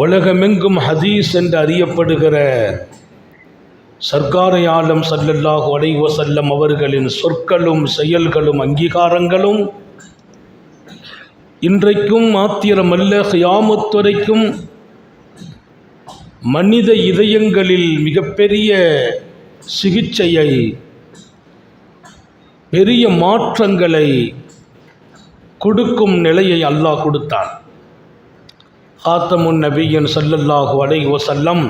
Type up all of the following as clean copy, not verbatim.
உலகமெங்கும் ஹதீஸ் என்று அறியப்படுகிற சர்க்காரை ஆலம் ஸல்லல்லாஹு அலைஹி வஸல்லம் அவர்களின் சொற்களும் செயல்களும் அங்கீகாரங்களும் இன்றைக்கும் மாத்திரமல்ல, கியாமத் வரைக்கும் மனித இதயங்களில் மிகப்பெரிய சிகிச்சையை, பெரிய மாற்றங்களை கொடுக்கும் நிலையை அல்லாஹ் கொடுத்தான். ஆத்தமுன் நபியின் ஸல்லல்லாஹு அலைஹி வஸல்லம்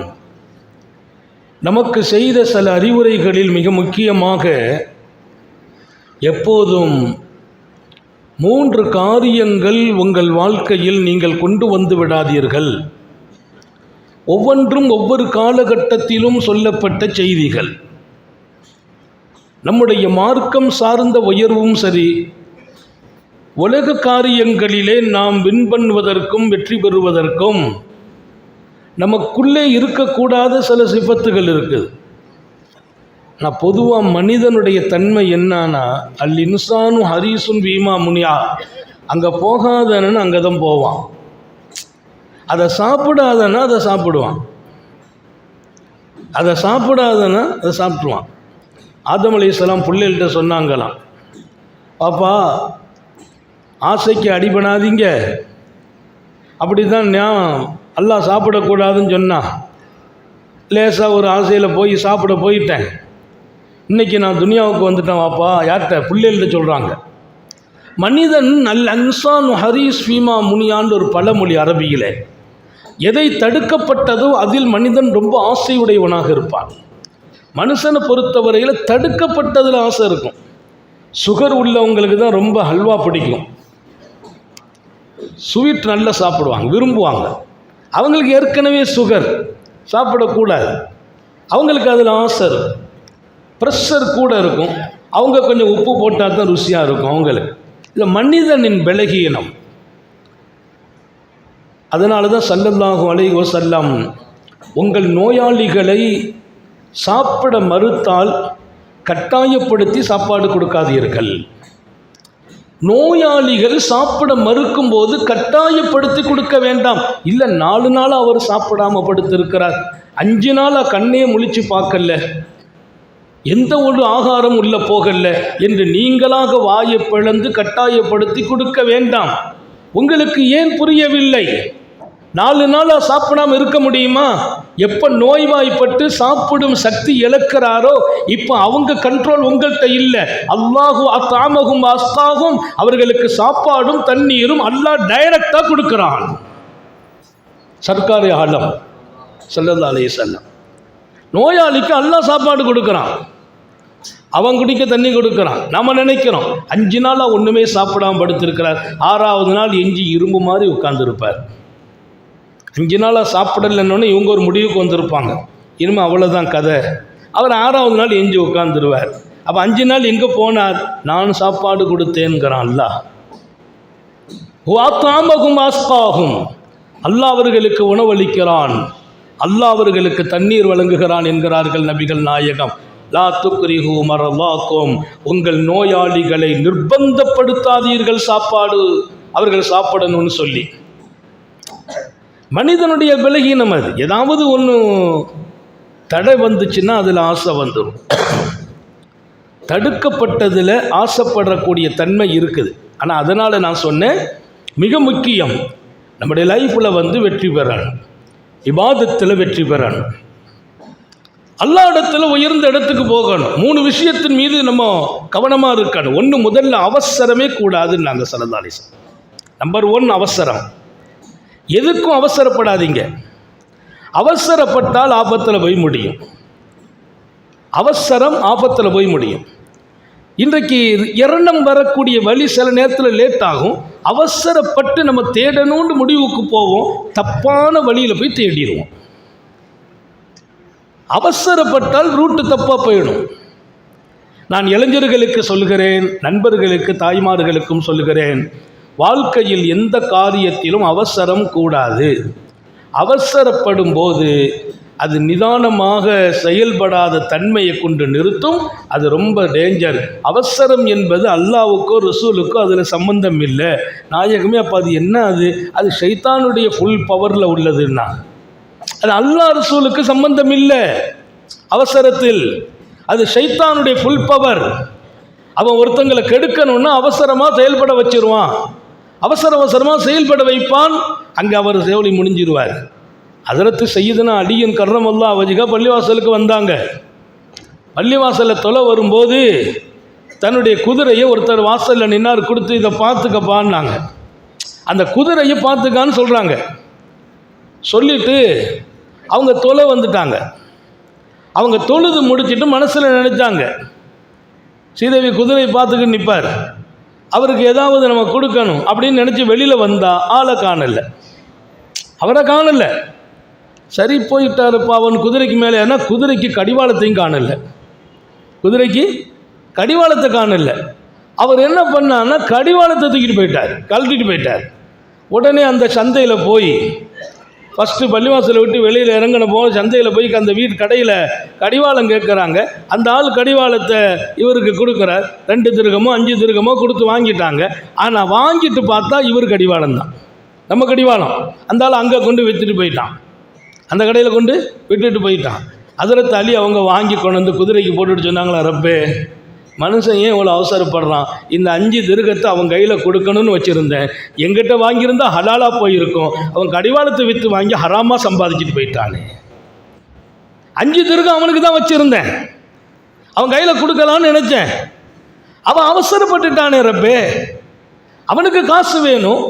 நமக்கு செய்த சில அறிவுரைகளில் மிக முக்கியமாக எப்போதும் 3 காரியங்கள் உங்கள் வாழ்க்கையில் நீங்கள் கொண்டு வந்து விடாதீர்கள். ஒவ்வொன்றும் ஒவ்வொரு காலகட்டத்திலும் சொல்லப்பட்ட செய்திகள். நம்முடைய மார்க்கம் சார்ந்த உயர்வும் சரி, உலக காரியங்களிலே நாம் வின் பண்ணுவதற்கும் வெற்றி பெறுவதற்கும் நமக்குள்ளே இருக்கக்கூடாத சில சிபத்துகள் இருக்குது. நான் பொதுவாக மனிதனுடைய தன்மை என்னன்னா, அல் இன்சானு ஹரீசுன் வீமா முனியா, அங்கே போகாதன்னு அங்கே தான் போவான், அதை சாப்பிடாதன்னா அதை சாப்பிடுவான், அதை சாப்பிடாதன்னா அதை சாப்பிடுவான். ஆதம் அலைஹிஸ்ஸலாம் பிள்ளைகள்கிட்ட சொன்னாங்களாம், பாப்பா ஆசைக்கு அடிபடாதீங்க, அப்படி தான் நான் அல்லாஹ் சாப்பிடக்கூடாதுன்னு சொன்னான். லேசாக ஒரு ஆசையில் போய் சாப்பிட போயிட்டேன், இன்றைக்கி நான் துனியாவுக்கு வந்துட்டேன் வாப்பா. யார்கிட்ட? பிள்ளைகள்கிட்ட சொல்கிறாங்க. மனிதன் அல் இன்சான் ஹரீஸ் ஃபீமா முனியான்னு ஒரு பழமொழி அரபியில். எதை தடுக்கப்பட்டதோ அதில் மனிதன் ரொம்ப ஆசையுடையவனாக இருப்பான். மனுஷனை பொறுத்தவரையில் தடுக்கப்பட்டதில் ஆசை இருக்கும். சுகர் உள்ளவங்களுக்கு தான் ரொம்ப ஹல்வா பிடிக்கும், ஸ்வீட் நல்லா சாப்பிடுவாங்க, விரும்புவாங்க. அவங்களுக்கு ஏற்கனவே சுகர், சாப்பிடக்கூடாது, அவங்களுக்கு அதில் ஆசை இருக்கும். ப்ரெஷர் கூட இருக்கும், அவங்க கொஞ்சம் உப்பு போட்டால் தான் ருசியாக இருக்கும் அவங்களுக்கு. இல்லை, மனிதனின் பலகீனம். அதனால தான் ஸல்லல்லாஹு அலைஹி வஸல்லம் உங்கள் நோயாளிகளை சாப்பிட மறுத்தால் கட்டாயப்படுத்தி சாப்பாடு கொடுக்காதீர்கள். நோயாளிகள் சாப்பிட மறுக்கும் போது கட்டாயப்படுத்தி கொடுக்க வேண்டாம். இல்லை, 4 நாள் அவர் சாப்பிடாம படுத்திருக்கிறார், 5 நாள் கண்ணே முழிச்சு பார்க்கல, எந்த ஒரு ஆகாரம் உள்ள போகல என்று நீங்களாக வாயை பிளந்து கட்டாயப்படுத்தி கொடுக்க வேண்டாம். உங்களுக்கு ஏன் புரியவில்லை? 4 நாளாக சாப்பிடாம இருக்க முடியுமா? எப்போ நோய்வாய்ப்பட்டு சாப்பிடும் சக்தி இழக்கிறாரோ இப்போ அவங்க கண்ட்ரோல் உங்கள்கிட்ட இல்லை. அல்லாஹு அத்ஆமஹும் அஸ்காஹும், அவர்களுக்கு சாப்பாடும் தண்ணீரும் அல்லாஹ் டைரக்டாக கொடுக்குறான். சர்க்காரி ஆலம் ஸல்லல்லாஹு அலைஹி வஸல்லம் நோயாளிக்கு அல்லாஹ் சாப்பாடு கொடுக்குறான், அவன் குடிக்க தண்ணி கொடுக்குறான். நம்ம நினைக்கிறோம் 5 நாளாக ஒன்றுமே சாப்பிடாமல் படுத்திருக்கிறார், 6வது நாள் எஞ்சி இரும்பு மாதிரி உட்கார்ந்துருப்பார். 5 நாளாக சாப்பிடலன்னு இவங்க ஒரு முடிவுக்கு வந்திருப்பாங்க, இனிமேல் அவ்வளோதான் கதை. அவர் 6வது நாள் எஞ்சி உட்கார்ந்துருவார். அப்போ 5 நாள் எங்கே போனார்? நான் சாப்பாடு கொடுத்தேன்கிறான் அல்லாஹ். வஅத்ஆமஹும் அஸ்காஹும், அல்லாஹ் அவர்களுக்கு உணவளிக்கிறான், அல்லாஹ் அவர்களுக்கு தண்ணீர் வழங்குகிறான் என்கிறார்கள் நபிகள் நாயகம். லா துக்ரிஹு மர்லாக்கும், உங்கள் நோயாளிகளை நிர்பந்தப்படுத்தாதீர்கள் சாப்பாடு அவர்கள் சாப்பிடணும்னு சொல்லி. மனிதனுடைய பலகீனம் அது. ஏதாவது ஒன்று தடை வந்துச்சுன்னா அதில் ஆசை வந்துடும். தடுக்கப்பட்டதில் ஆசைப்படக்கூடிய தன்மை இருக்குது. ஆனால் அதனால் நான் சொன்னேன், மிக முக்கியம் நம்முடைய லைஃப்பில் வெற்றி பெறணும், இபாதத்தில் வெற்றி பெறணும், அல்லாஹ் இடத்துல உயர்ந்த இடத்துக்கு போகணும். 3 விஷயத்தின் மீது நம்ம கவனமாக இருக்கணும். 1, முதல்ல அவசரமே கூடாதுன்னு நாங்கள் ஸல்லல்லாஹு அலைஹி வஸல்லம். நம்பர் 1 அவசரம். எதுக்கும் அவசரப்படாதீங்க. அவசரப்பட்டால் ஆபத்தில் போய் முடியும். அவசரம் ஆபத்தில் போய் முடியும். இன்றைக்கு இரணம் வரக்கூடிய வழி சில நேரத்தில் லேட் ஆகும். அவசரப்பட்டு நம்ம தேடணும்னு முடிவுக்கு போவோம், தப்பான வழியில் போய் தேடிடுவோம். அவசரப்பட்டால் ரூட்டு தப்பாக போயிடும். நான் இளைஞர்களுக்கு சொல்கிறேன், நண்பர்களுக்கு, தாய்மார்களுக்கும் சொல்கிறேன், வாழ்க்கையில் எந்த காரியத்திலும் அவசரம் கூடாது. அவசரப்படும் போது அது நிதானமாக செயல்படாத தன்மையை கொண்டு நிறுத்தும். அது ரொம்ப டேஞ்சர். அவசரம் என்பது அல்லாஹ்வுக்கோ ரசூலுக்கோ அதில் சம்பந்தம் இல்லை. நாயகமே அப்போ அது என்ன? அது ஷைத்தானுடைய ஃபுல் பவரில் உள்ளதுன்னா அது அல்லாஹ் ரசூலுக்கு சம்பந்தம் இல்லை. அவசரத்தில் அது ஷைத்தானுடைய ஃபுல் பவர். அவன் ஒருத்தங்களை கெடுக்கணும்னா அவசரமாக செயல்பட வச்சிருவான், அவசரமாக செயல்பட வைப்பான். அங்கே அவர் சேவலி முடிஞ்சிருவார். ஹஜ்ரத் சையதுனா அலியின் கர்ரமல்லாஹு வஜ்ஹஹு பள்ளிவாசலுக்கு வந்தாங்க. பள்ளிவாசலில் தொலை வரும்போது தன்னுடைய குதிரையை ஒருத்தர் வாசலில் நின்னார், கொடுத்து இதை பார்த்துக்கப்பான்னாங்க. அந்த குதிரையை பார்த்துக்கான்னு சொல்கிறாங்க. சொல்லிட்டு அவங்க தொலை வந்துட்டாங்க. அவங்க தொழுது முடிச்சுட்டு மனசில் நினைச்சாங்க, ஸ்ரீதேவி குதிரை பார்த்துக்கிட்டு நிற்பார், அவருக்கு ஏதாவது நம்ம கொடுக்கணும் அப்படின்னு நினச்சி வெளியில் வந்தால் ஆளை காணலை, அவரை காணலை. சரி போயிட்டாருப்பா. அவன் குதிரைக்கு மேலே ஏன்னா குதிரைக்கு கடிவாளத்தையும் காணலை, குதிரைக்கு கடிவாளத்தை காணலை. அவர் என்ன பண்ணான்னா கடிவாளத்தை தூக்கிட்டு போயிட்டார், கழட்டிட்டு போயிட்டார். உடனே அந்த சந்தையில் போய் ஃபஸ்ட்டு பள்ளிவாசலை விட்டு வெளியில் இறங்கின போது சந்தையில் போய் அந்த வீட்டு கடையில் கடிவாளம் கேட்குறாங்க. அந்த ஆள் கடிவாளத்தை இவருக்கு கொடுக்குறார். 2 திருகமோ 5 திருகமோ கொடுத்து வாங்கிட்டாங்க. ஆனால் வாங்கிட்டு பார்த்தா இவர் கடிவாளம் தான், நம்ம கடிவாளம். அந்த ஆள் அங்கே கொண்டு விற்றுட்டு போயிட்டான், அந்த கடையில் கொண்டு விட்டுட்டு போயிட்டான். ஹஜ்ரத் அலி அவங்க வாங்கி கொண்டு வந்து குதிரைக்கு போட்டுட்டு சொன்னாங்களா, ரப்பே மனுஷன் ஏன் இவ்வளோ அவசரப்படுறான்? இந்த 5 திருகத்தை அவன் கையில் கொடுக்கணும்னு வச்சுருந்தேன், எங்கிட்ட வாங்கியிருந்தா ஹலாலாக போயிருக்கும். அவன் கடிவாளத்தை விற்று வாங்கி ஹராமாக சம்பாதிச்சுட்டு போயிட்டானே. 5 திருகம் அவனுக்கு தான் வச்சுருந்தேன், அவன் கையில் கொடுக்கலான்னு நினச்சேன். அவன் அவசரப்பட்டுட்டானே ரப்பே, அவனுக்கு காசு வேணும்,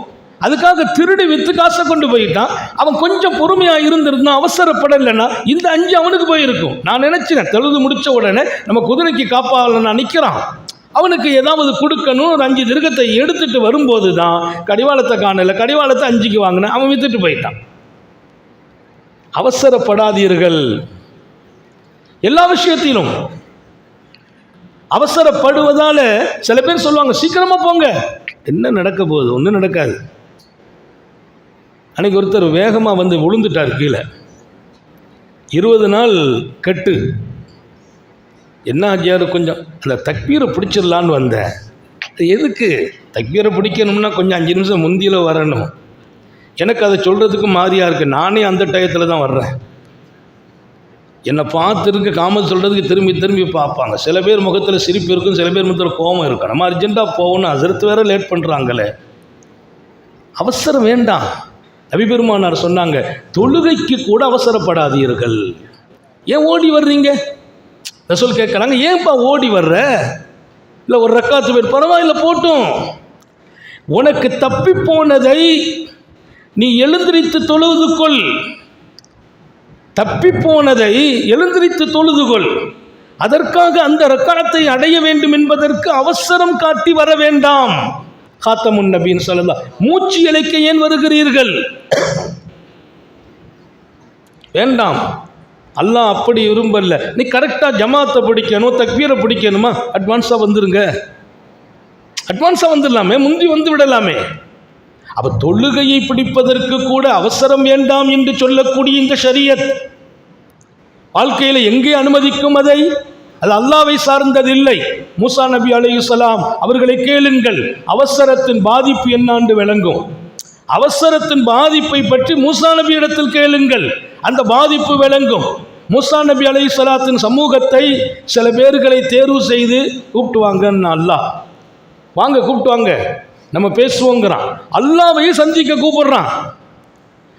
அதுக்காக திருடி விற்று காசை கொண்டு போயிட்டான். அவன் கொஞ்சம் பொறுமையாக இருந்திருந்தான், அவசரப்படலைன்னா இந்த 5 அவனுக்கு போயிருக்கும். நான் நினச்சினேன் தொழுது முடித்த உடனே நம்ம குதிரைக்கு காப்பாளனா நிற்கிறான், அவனுக்கு ஏதாவது கொடுக்கணும். ஒரு 5 திருகத்தை எடுத்துகிட்டு வரும்போது தான் கடிவாளத்தை காணலை, கடிவாளத்தை 5க்கு வாங்கினேன், அவன் விற்றுட்டு போயிட்டான். அவசரப்படாதீர்கள். எல்லா விஷயத்திலும் அவசரப்படுவதால் சில பேர் சொல்லுவாங்க சீக்கிரமாக போங்க, என்ன நடக்க போகுது? ஒன்றும் நடக்காது. அன்றைக்கி ஒருத்தர் வேகமாக வந்து விழுந்துட்டார் கீழே, 20 நாள் கட்டு. என்ன ஆச்சியார், கொஞ்சம் அந்த தக்பீரை பிடிச்சிடலான்னு வந்தேன். எதுக்கு தக்பீரை பிடிக்கணும்னா கொஞ்சம் 5 நிமிஷம் முந்தியில் வரணும். எனக்கு அதை சொல்கிறதுக்கு மாதிரியாக இருக்குது. நானே அந்த டயத்தில் தான் வர்றேன். என்னை பார்த்துருக்கு காமல் சொல்கிறதுக்கு திரும்பி திரும்பி பார்ப்பாங்க. சில பேர் முகத்தில் சிரிப்பு இருக்கும், சில பேர் முகத்தில் கோபம் இருக்கும். நம்ம அர்ஜென்ட்டாக போகணும், ஹஜ்ரத் வேறு லேட் பண்ணுறாங்களே. அவசரம் வேண்டாம். நபி பெருமானார் சொன்னாங்க, தொழுகைக்கு கூட அவசரப்படாதீர்கள். ஏன் ஓடி வர்றீங்க? ரசூல் கேட்குறாங்க, ஏன்பா ஓடி வர்ற? இல்லை ஒரு ரக்காத்து பேர் பரவாயில்ல போட்டும், உனக்கு தப்பி போனதை நீ எழுந்திரித்து தொழுதுகொள். தப்பி போனதை எழுந்திரித்து தொழுதுகொள். அதற்காக அந்த ரக்காத்தை அடைய வேண்டும் என்பதற்கு அவசரம் காட்டி வர வேண்டாம். காத்தமுன் நபின்னு சொல்லலாம். மூச்சு இழைக்க ஏன் வருகிறீர்கள்? வேண்டாம். அல்லாஹ் அப்படி விரும்பல. நீ கரெக்டாக ஜமாத்தை பிடிக்கணும், தக்பீரை பிடிக்கணுமா, அட்வான்ஸாக வந்துருங்க, அட்வான்ஸாக வந்துடலாமே, முந்தி வந்து விடலாமே. அப்போ தொழுகையை பிடிப்பதற்கு கூட அவசரம் வேண்டாம் என்று சொல்லக்கூடிய இந்த ஷரியத் வாழ்க்கையில் எங்கே அனுமதிக்கும்? அதை அது அல்லாஹ்வை சார்ந்ததில்லை. மூசா நபி அலைஹிஸ்ஸலாம் அவர்களை கேளுங்கள், அவசரத்தின் பாதிப்பு என்னாண்டு விளங்கும். அவசரத்தின் பாதிப்பை பற்றி மூசா நபி இடத்தில் கேளுங்கள், அந்த பாதிப்பு விளங்கும். மூசா நபி அலைஹிஸ்ஸலாத்தின் சமூகத்தை சில பேர்களை தேர்வு செய்து கூப்பிட்டு வாங்கன்னு அல்லாஹ், வாங்க கூப்பிட்டு வாங்க நம்ம பேசுவோங்கிறான். அல்லாஹ்வை சந்திக்க கூப்பிடுறான்,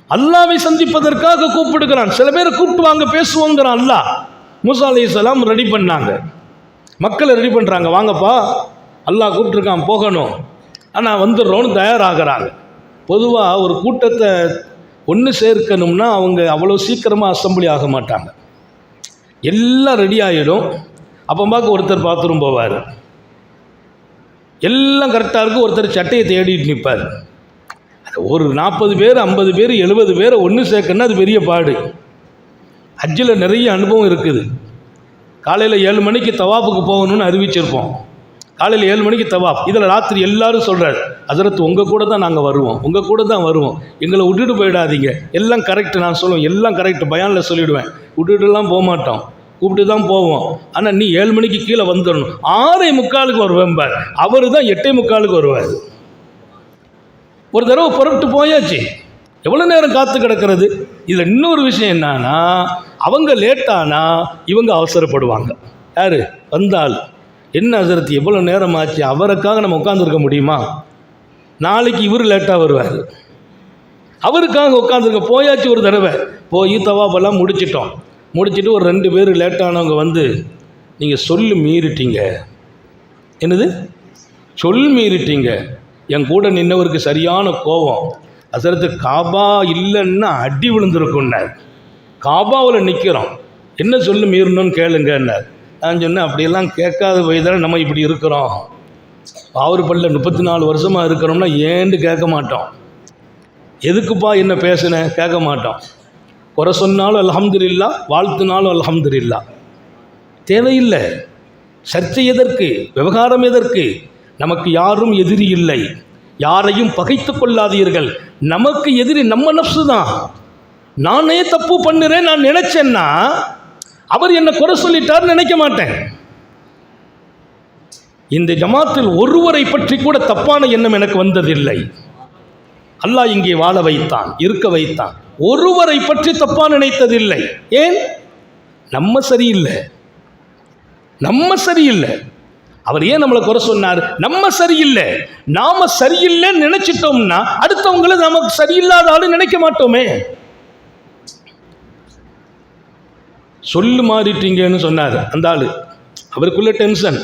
அல்லாஹ்வை சந்திப்பதற்காக கூப்பிடுகிறான். சில பேரை கூப்பிட்டு வாங்க பேசுவோங்கிறான் அல்லாஹ். மூசா அலைஹிஸ்ஸலாம் ரெடி பண்ணாங்க, மக்களை ரெடி பண்ணுறாங்க, வாங்கப்பா அல்லாஹ் கூப்பிட்ருக்கான் போகணும், ஆனால் வந்துடுறோன்னு தயாராகிறாங்க. பொதுவாக ஒரு கூட்டத்தை ஒன்று சேர்க்கணும்னா அவங்க அவ்வளோ சீக்கிரமாக அசம்பிளி ஆக மாட்டாங்க, எல்லாம் ரெடி ஆகிடும். அப்போ பார்க்க ஒருத்தர் பாத்ரூம் போவார், எல்லாம் கரெக்டாக இருக்கும், ஒருத்தர் சட்டையை தேடிட்டு நிற்பார். ஒரு 40 பேர் 50 பேர் 70 பேரை ஒன்று சேர்க்கணுன்னா அது பெரிய பாடு. ஹஜ்ஜில் நிறைய அனுபவம் இருக்குது. காலையில் 7 மணிக்கு தவாஃபுக்கு போகணும்னு அறிவிச்சிருப்போம், காலையில் 7 மணிக்கு தவாப். இதில் ராத்திரி எல்லாரும் சொல்கிறார், ஹஸரத் உங்கள் கூட தான் நாங்கள் வருவோம், உங்கள் கூட தான் வருவோம், எங்களை விட்டுட்டு போயிடாதீங்க. எல்லாம் கரெக்டு, நான் சொல்லுவேன் எல்லாம் கரெக்டு, பயானில் சொல்லிவிடுவேன், விட்டுட்டுலாம் போக மாட்டோம், கூப்பிட்டு தான் போவோம். ஆனால் நீ 7 மணிக்கு கீழே வந்துடணும். 6:45 வருவேன்பார், அவர் தான் 8:45 வருவார். ஒரு தடவை புறப்பட்டு போயாச்சு, எவ்வளோ நேரம் காத்து கிடக்கிறது. இதில் இன்னொரு விஷயம் என்னன்னா, அவங்க லேட்டானா இவங்க அவசரப்படுவாங்க. யார் வந்தால் என்ன ஹஸரத் எவ்வளோ நேரம் ஆச்சு, அவருக்காக நம்ம உட்காந்துருக்க முடியுமா? நாளைக்கு இவர் லேட்டாக வருவார், அவருக்காக உட்காந்துருக்க. போயாச்சு ஒரு தடவை, போய் தவாபெல்லாம் முடிச்சிட்டு ஒரு 2 பேர் லேட்டானவங்க வந்து, நீங்கள் சொல்லு மீறிட்டீங்க. என்னது சொல் மீறிட்டீங்க? என் கூட நின்னவருக்கு சரியான கோபம். ஹஸரத்து காபா இல்லைன்னா அடி விழுந்திருக்குன்னார். காபாவில் நிற்கிறோம், என்ன சொல்லு மீறணும்னு கேளுங்கன்னார். நான் சொன்னேன், அப்படியெல்லாம் கேட்காத போய் தானே நம்ம இப்படி இருக்கிறோம். அவர் பல்ல 34 வருஷமாக இருக்கிறோம்னா ஏன்னு கேட்க மாட்டோம். எதுக்குப்பா என்ன பேசுனேன் கேட்க மாட்டோம். குறை சொன்னாலும் அல்ஹம்துலில்லாஹ், வாழ்த்துனாலும் அல்ஹம்துலில்லாஹ். தேவையில்லை. சர்ச்சை எதற்கு, விவகாரம் எதற்கு? நமக்கு யாரும் எதிரி இல்லை, யாரையும் பகைத்து கொள்ளாதீர்கள். நமக்கு எதிரி நம்ம நஃப்ஸு தான். நானே தப்பு பண்ணுறேன் நான் நினைச்சேன்னா அவர் என்ன குறை சொல்லிட்டார் நினைக்க மாட்டேன். இந்த ஜமாத்தில் ஒருவரை பற்றி கூட தப்பான எண்ணம் எனக்கு வந்ததில்லை. அல்லாஹ் இங்கே வாழ வைத்தான், இருக்க வைத்தான். ஒருவரை பற்றி தப்பா நினைத்ததில்லை. ஏன்? நம்ம சரியில்லை. அவர் ஏன் நம்மளை குறை சொன்னார்? நம்ம சரியில்லை. நாம சரியில்லைன்னு நினைச்சிட்டோம்னா அடுத்தவங்களை நமக்கு சரியில்லாத ஆளு நினைக்க மாட்டோமே. சொல்லு மாறிட்டீங்கன்னு சொன்னார் அந்த ஆள், அவருக்குள்ள டென்ஷன்.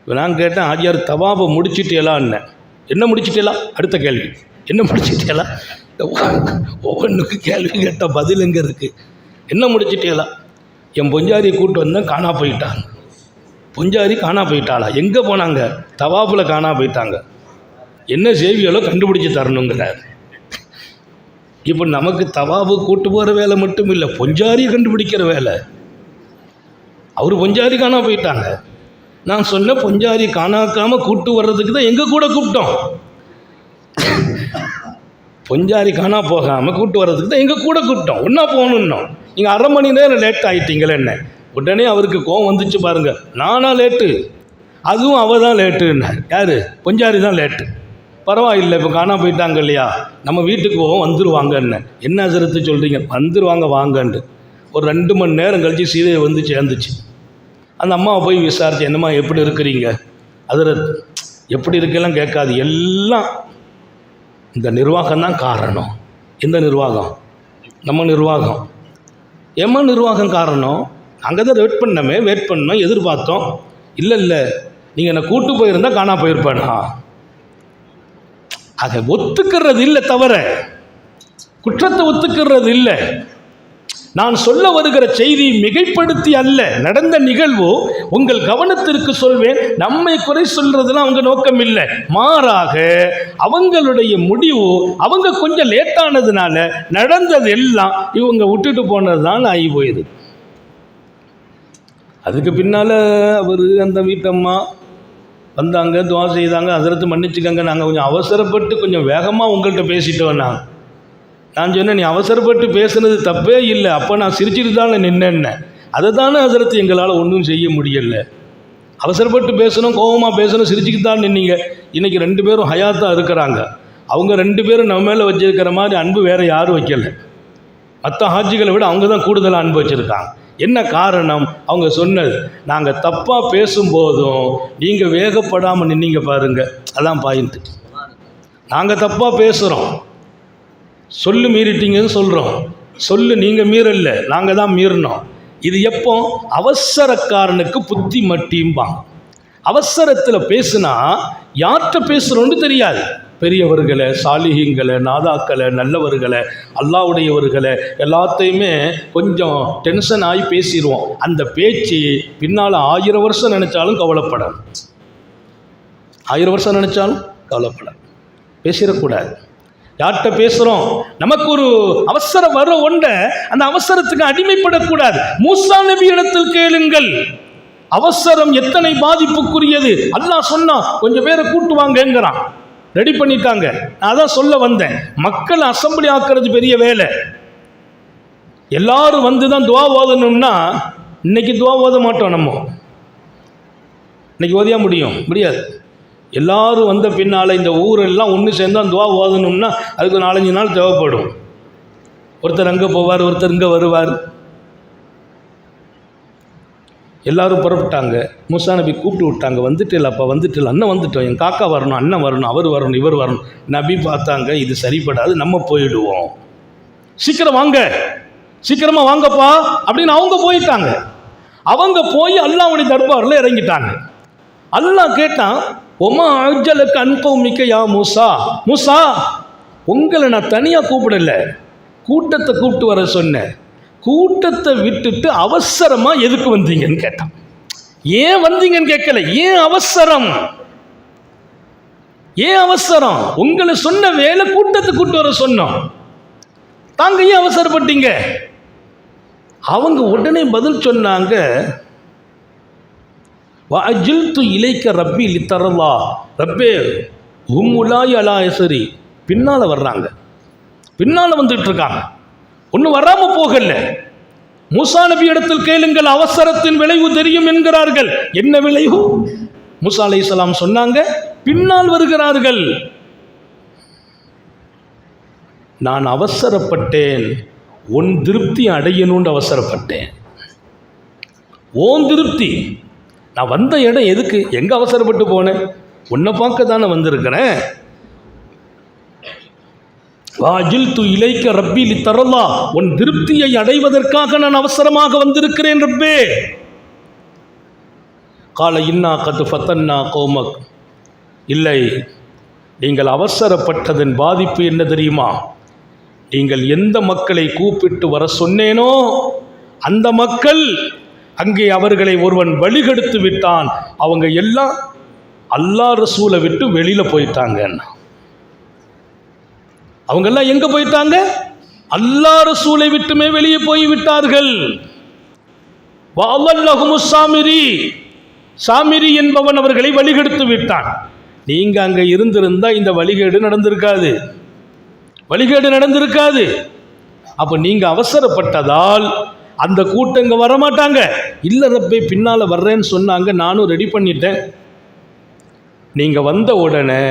நான் கேட்டேன், ஆஜியார் தவாபை முடிச்சிட்டேலான்னு. என்ன முடிச்சிட்டேலா? அடுத்த கேள்வி, என்ன முடிச்சிட்டேலா? ஒவ்வொன்றுக்கு கேள்வி கேட்ட பதில் எங்கே இருக்குது? என்ன முடிச்சிட்டேலா? என் பொஞ்சாரியை கூப்பிட்டு வந்தேன், காணா போயிட்டாங்க. பொஞ்சாரி காணா போயிட்டாளா? எங்கே போனாங்க? தவாபில் காணா போயிட்டாங்க. என்ன செய்வியலோ கண்டுபிடிச்சி தரணுங்கிறார். இப்போ நமக்கு தவாபு கூட்டு போகிற வேலை மட்டும் இல்லை, பொஞ்சாரியை கண்டுபிடிக்கிற வேலை. அவர் பொஞ்சாரி காணா போயிட்டாங்க. நான் சொன்ன பொஞ்சாரி காணாக்காமல் கூட்டு வர்றதுக்கு தான் எங்கள் கூட கூப்பிட்டோம். பொஞ்சாரி காணா போகாமல் கூட்டு வர்றதுக்கு தான் எங்கள் கூட கூப்பிட்டோம். ஒன்றா போகணுன்னோம். நீங்கள் 1/2 மணி நேரம் லேட் ஆகிட்டீங்களே என்ன? உடனே அவருக்கு கோவம் வந்துச்சு பாருங்க. நானா லேட்டு? அதுவும் அவ தான் லேட்டுன்னார். யார்? பொஞ்சாரி தான் லேட்டு. பரவாயில்லை, இப்போ காணா போயிட்டாங்க இல்லையா, நம்ம வீட்டுக்கு போவோம், வந்துடுவாங்கன்னு. என்ன ஹஸரத்து சொல்கிறீங்க? வந்துடுவாங்க வாங்கன்ட்டு. ஒரு 2 மணி நேரம் கழித்து சீதையை வந்து சேர்ந்துச்சு. அந்த அம்மாவை போய் விசாரிச்சு, என்னம்மா எப்படி இருக்கிறீங்க? ஹஸரத் எப்படி இருக்கலாம் கேட்காது, எல்லாம் இந்த நிர்வாகம் தான் காரணம். எந்த நிர்வாகம்? நம்ம நிர்வாகம். ஏம்மா நிர்வாகம் காரணம்? அங்கே தான் வெயிட் பண்ணோம், எதிர்பார்த்தோம். இல்லை நீங்கள் என்னை கூட்டு போயிருந்தா காணா போயிருப்பேனா? அதை ஒத்துக்கிறது இல்லை, தவிர குற்றத்தை ஒத்துக்கிறது இல்லை. நான் சொல்ல வருகிற செய்தி மிகைப்படுத்தி அல்ல, நடந்த நிகழ்வு உங்கள் கவனத்திற்கு சொல்வேன். நம்மை குறை சொல்றதுலாம் அவங்க நோக்கம் இல்லை. மாறாக அவங்களுடைய முடிவு, அவங்க கொஞ்சம் லேட்டானதுனால நடந்தது எல்லாம் இவங்க விட்டுட்டு போனது தான் ஆகி போயிடுது. அதுக்கு பின்னால் அவர் அந்த வீட்டம்மா வந்தாங்க, துவா செய்தாங்க. ஹஸரத் மன்னிச்சுக்கங்க, நாங்கள் கொஞ்சம் அவசரப்பட்டு கொஞ்சம் வேகமாக உங்கள்கிட்ட பேசிட்டோம். நான் சொன்னேன், நீ அவசரப்பட்டு பேசுனது தப்பே இல்லை, அப்போ நான் சிரிச்சுட்டு தானே நின்னேன்ன. அதை தானே ஹஸரத் எங்களால் ஒன்றும் செய்ய முடியலை. அவசரப்பட்டு பேசணும், கோபமாக பேசணும், சிரிச்சுக்கிட்டு தான் நின்னீங்க. இன்றைக்கி 2 பேரும் ஹயாத்தாக இருக்கிறாங்க. அவங்க 2 பேரும் நம்ம மேலே வச்சிருக்கிற மாதிரி அன்பு வேறு யாரும் வைக்கலை. மற்ற ஹாஜிகளை விட அவங்க தான் கூடுதலாக அன்பு வச்சுருக்காங்க. என்ன காரணம்? அவங்க சொன்னது, நாங்கள் தப்பாக பேசும்போதும் நீங்கள் வேகப்படாமல் நின்னீங்க பாருங்க, அதான் பாயிண்ட்டு. நாங்கள் தப்பாக பேசுகிறோம், சொல்லு மீறிட்டீங்கன்னு சொல்கிறோம். சொல்லு நீங்கள் மீறல, நாங்கள் தான் மீறினோம். இது எப்போ? அவசரக்காரனுக்கு புத்தி மட்டியும்பாங்க. அவசரத்தில் பேசுனா யார்கிட்ட பேசுகிறோன்னு தெரியாது. பெரியவர்களை, சாலிஹீங்களை, நாதாக்களை, நல்லவர்களை, அல்லாஹ்வுடையவர்களை எல்லாத்தையுமே கொஞ்சம் டென்ஷன் ஆகி பேசிடுவோம். அந்த பேச்சு பின்னால் 1000 வருஷம் நினச்சாலும் கவலைப்படாது. 1000 வருஷம் நினச்சாலும் கவலைப்படாது. பேசிடக்கூடாது. யார்கிட்ட பேசுகிறோம்? நமக்கு ஒரு அவசரம் வர ஒன்றை அந்த அவசரத்துக்கு அடிமைப்படக்கூடாது. மூசா நபி இடத்தில் கேளுங்கள், அவசரம் எத்தனை பாதிப்புக்குரியது. அல்லாஹ் சொன்னா கொஞ்சம் பேரை கூட்டுவாங்கங்கிறான், ரெடி பண்ணிட்டாங்க. நான் அதான் சொல்ல வந்தேன், மக்கள் அசம்பிளி ஆக்குறது பெரிய வேலை. எல்லாரும் வந்து தான் துவா ஓதணும்னா இன்னைக்கு துவா ஓத மாட்டோம். நம்ம இன்னைக்கு ஓதியா முடியாது. எல்லாரும் வந்த பின்னால் இந்த ஊரெல்லாம் ஒன்று சேர்ந்து அந்த துவா ஓதணும்னா அதுக்கு 4-5 நாள் தேவைப்படும். ஒருத்தர் அங்கே போவார், ஒருத்தர் இங்கே வருவார். எல்லாரும் புறப்பட்டாங்க. மூசா நபி கூப்பிட்டு விட்டாங்க, வந்துட்டு இல்லை அப்போ வந்துட்டு இல்லை, அண்ணன் வந்துட்டோம், என் காக்கா வரணும், அண்ணன் வரணும், அவர் வரணும், இவர் வரணும். நபி பார்த்தாங்க, இது சரிப்படாது, நம்ம போயிடுவோம், சீக்கிரம் வாங்க, சீக்கிரமாக வாங்கப்பா அப்படின்னு அவங்க போயிட்டாங்க. அவங்க போய் அல்லாஹ்வுடைய தர்பாரில் இறங்கிட்டாங்க. அல்லாஹ் கேட்டான், ஒமா அஜலுக்கு அன்கௌமிக்க யா மூசா, மூசா உங்களை நான் தனியாக கூப்பிடல, கூட்டத்தை கூப்பிட்டு வர சொன்னேன். கூட்டத்தை விட்டுட்டு அவசரமாக எதுக்கு வந்தீங்கன்னு கேட்டான். ஏன் வந்தீங்கன்னு கேட்கல, ஏன் அவசரம், ஏன் அவசரம்? உங்களை சொன்ன வேலை கூட்டத்தை கூப்பிட்டு வர சொன்னோம், தாங்க ஏன் அவசரப்பட்டீங்க? அவங்க உடனே பதில் சொன்னாங்க, வஅஜில்து இலைக்க ரப்பி லித்தரல்லா, ரப்பே ஹும்முலாய் அலா எசரி. பின்னால் வர்றாங்க, பின்னால் வந்துட்டு இருக்காங்க, ஒன்றும் வராமல் போகல. மூசா நபி இடத்தில் கேளுங்கள், அவசரத்தின் விளைவு தெரியும் என்கிறார்கள். என்ன விளைவு? மூசா அலைஹிஸ்ஸலாம் சொன்னாங்க, பின்னால் வருகிறார்கள். நான் அவசரப்பட்டேன், உன் திருப்தி அடையணும்னு அவசரப்பட்டேன். ஓன் திருப்தி. நான் வந்த இடம் எதுக்கு, எங்கே அவசரப்பட்டு போனேன்? உன்னை பார்க்க தானே வந்திருக்கிறேன். வாஜில்து இலைக்க ரப்பி லித்தரல்லா, உன் திருப்தியை அடைவதற்காக நான் அவசரமாக வந்திருக்கிறேன் ரப்பே. கால இன்னா கது ஃபத்தன்னா கௌமக், இல்லை, நீங்கள் அவசரப்பட்டதன் பாதிப்பு என்ன தெரியுமா? நீங்கள் எந்த மக்களை கூப்பிட்டு வர சொன்னேனோ அந்த மக்கள், அங்கே அவர்களை ஒருவன் வழிகெடுத்து விட்டான். அவங்க எல்லாம் அல்லாஹ் ரசூலை விட்டு வெளியில் போயிட்டாங்க. அவங்கெல்லாம் எங்கே போயிட்டாங்க? அல்லாஹ் ரசூலை விட்டுமே வெளியே போய்விட்டார்கள். சாமிரி, சாமிரி என்பவன் அவர்களை வழிகெடுத்து விட்டான். நீங்க அங்கே இருந்திருந்தா இந்த வழிகேடு நடந்திருக்காது, வழிகேடு நடந்திருக்காது. அப்போ நீங்க அவசரப்பட்டதால் அந்த கூட்டம் இங்கே வரமாட்டாங்க. இல்லை ரப்பே பின்னால் வர்றேன்னு சொன்னாங்க, நானும் ரெடி பண்ணிட்டேன். நீங்கள் வந்த உடனே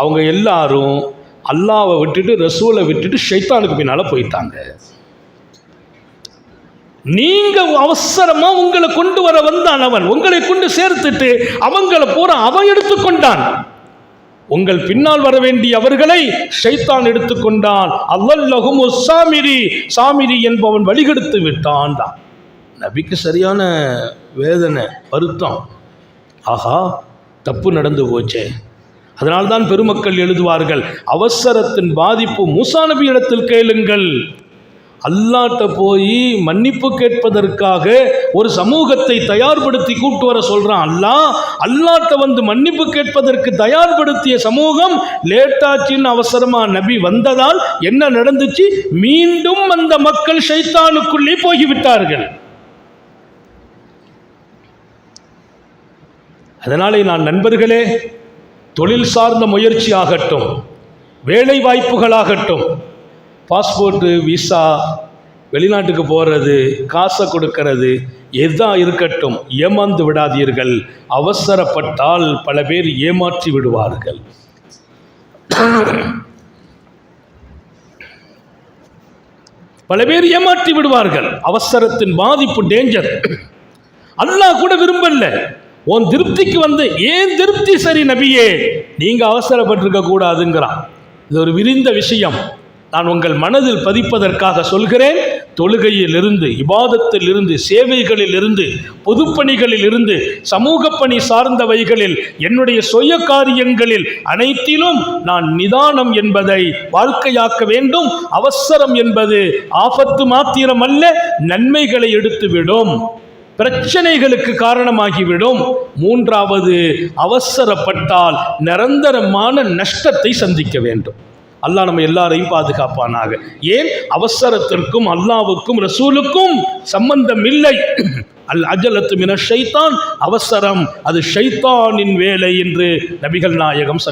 அவங்க எல்லாரும் அல்லாவை விட்டுட்டு ரசூலை விட்டுட்டு ஷைத்தானுக்கு பின்னால் போயிட்டாங்க. நீங்க அவசரமா உங்களை கொண்டு வர வந்தான், அவன் உங்களை கொண்டு சேர்த்துட்டு அவங்களை போற அவன் எடுத்துக்கொண்டான். உங்கள் பின்னால் வர வேண்டிய அவர்களை ஷைத்தான் எடுத்துக்கொண்டான். அல்லல்லஹும் சாமிரி, சாமிரி என்பவன் வழிகெடுத்து விட்டான். நபிக்கு சரியான வேதனை, வருத்தம். ஆஹா, தப்பு நடந்து போச்சே. அதனால்தான் பெருமக்கள் எழுதுவார்கள், அவசரத்தின் பாதிப்பு மூசா நபி இடத்தில் கேளுங்கள். அல்லாட்ட போய் மன்னிப்பு கேட்பதற்காக ஒரு சமூகத்தை தயார்படுத்தி கூட்டு வர சொல்றான் அல்லாஹ். அல்லாட்ட வந்து மன்னிப்பு கேட்பதற்கு தயார்படுத்திய சமூகம் லேட்டாச்சின்னு அவசரமா நபி வந்ததால் என்ன நடந்துச்சு? மீண்டும் அந்த மக்கள் ஷைத்தானுக்குள்ளே போய்விட்டார்கள். அதனாலே நான் நண்பர்களே, தொழில் சார்ந்த முயற்சி ஆகட்டும், வேலை வாய்ப்புகளாகட்டும், பாஸ்போர்ட்டு, விசா, வெளிநாட்டுக்கு போகிறது, காசை கொடுக்கறது, எதாக இருக்கட்டும், ஏமாந்து விடாதீர்கள். அவசரப்பட்டால் பல பேர் ஏமாற்றி விடுவார்கள். பல பேர் ஏமாற்றி விடுவார்கள். அவசரத்தின் பாதிப்பு டேஞ்சர். அல்லாஹ் கூட விரும்பல. உன் திருப்திக்கு வந்து, ஏன் திருப்தி சரி நபியே, நீங்க அவசரப்பட்டிருக்க கூடாதுங்கிறான். இது ஒரு விரிந்த விஷயம். நான் உங்கள் மனதில் பதிப்பதற்காக சொல்கிறேன். தொழுகையில் இருந்து, இபாதத்தில் இருந்து, சேவைகளில் இருந்து, பொதுப்பணிகளில் இருந்து, சமூக பணி சார்ந்தவைகளில், என்னுடைய சுய காரியங்களில் அனைத்திலும் நான் நிதானம் என்பதை வாழ்க்கையாக்க வேண்டும். அவசரம் என்பது ஆபத்து மாத்திரம் அல்ல, நன்மைகளை எடுத்துவிடும், பிரச்சனைகளுக்கு காரணமாகிவிடும். மூன்றாவது, அவசரப்பட்டால் நிரந்தரமான நஷ்டத்தை சந்திக்க வேண்டும். அல்லாஹ் நம்ம எல்லாரையும் பாதுகாப்பானாக. ஏன்? அவசரத்திற்கும் அல்லாஹ்வுக்கும் ரசூலுக்கும் சம்பந்தம் இல்லை. அல் அஜலத்து மின ஷைத்தான், அவசரம் அது ஷைத்தானின் வேலை என்று நபிகள் நாயகம்